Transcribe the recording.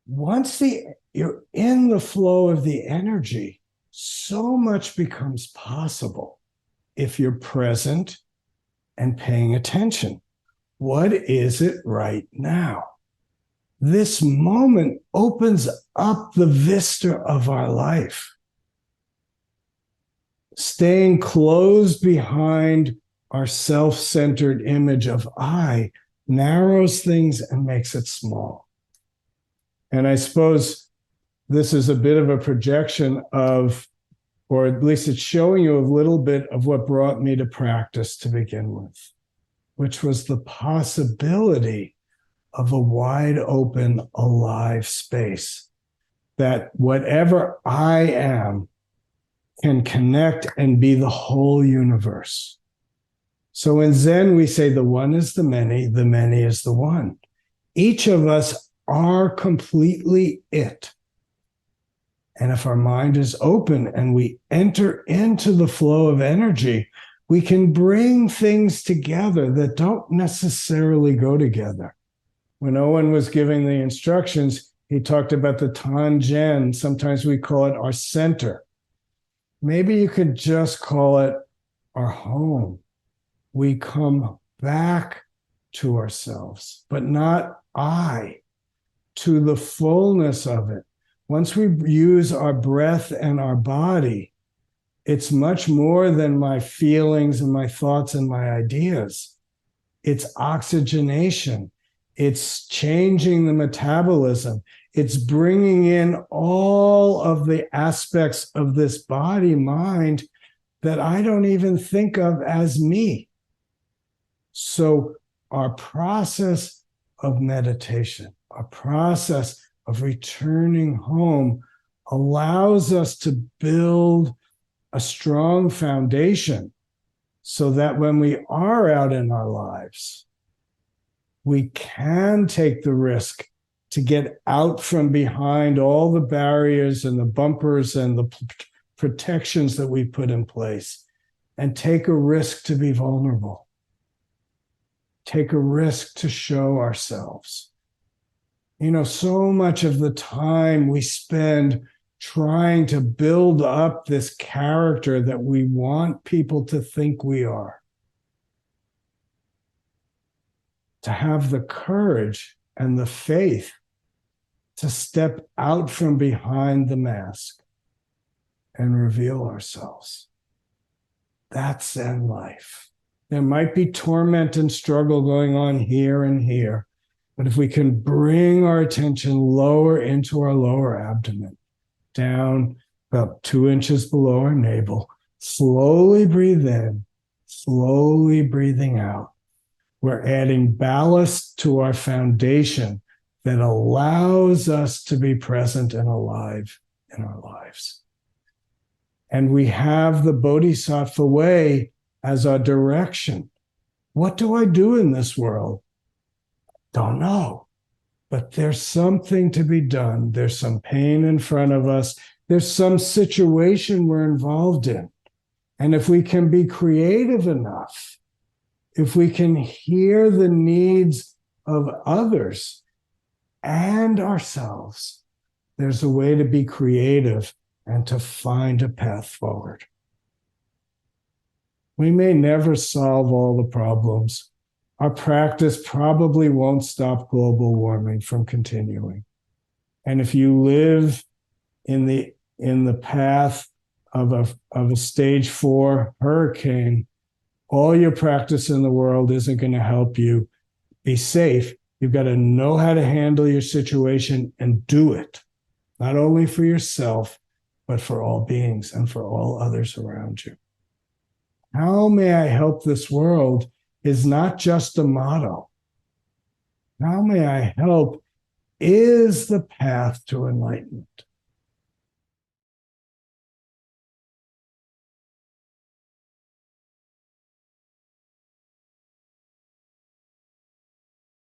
once you're in the flow of the energy, so much becomes possible if you're present and paying attention. What is it right now? This moment opens up the vista of our life. Staying closed behind our self-centered image of I narrows things and makes it small. And I suppose this is a bit of a projection of, or at least it's showing you a little bit of what brought me to practice to begin with, which was the possibility of a wide open, alive space, that whatever I am can connect and be the whole universe. So in Zen, we say the one is the many is the one. Each of us are completely it. And if our mind is open and we enter into the flow of energy, we can bring things together that don't necessarily go together. When Owen was giving the instructions, he talked about the Tangen. Sometimes we call it our center. Maybe you could just call it our home. We come back to ourselves, but not I, to the fullness of it. Once we use our breath and our body, it's much more than my feelings and my thoughts and my ideas. It's oxygenation. It's changing the metabolism. It's bringing in all of the aspects of this body, mind, that I don't even think of as me. So our process of meditation, our process of returning home allows us to build a strong foundation so that when we are out in our lives, we can take the risk to get out from behind all the barriers and the bumpers and the protections that we put in place and take a risk to be vulnerable. Take a risk to show ourselves. You know, so much of the time we spend trying to build up this character that we want people to think we are. To have the courage and the faith to step out from behind the mask and reveal ourselves. That's Zen life. There might be torment and struggle going on here and here, but if we can bring our attention lower into our lower abdomen, down about 2 inches below our navel, slowly breathe in, slowly breathing out. We're adding ballast to our foundation that allows us to be present and alive in our lives. And we have the Bodhisattva way as our direction. What do I do in this world? Don't know. But there's something to be done. There's some pain in front of us. There's some situation we're involved in. And if we can be creative enough, if we can hear the needs of others and ourselves, there's a way to be creative and to find a path forward. We may never solve all the problems. Our practice probably won't stop global warming from continuing. And if you live in the path of a stage 4 hurricane, all your practice in the world isn't going to help you be safe. You've got to know how to handle your situation and do it, not only for yourself, but for all beings and for all others around you. How may I help this world is not just a motto. How may I help is the path to enlightenment.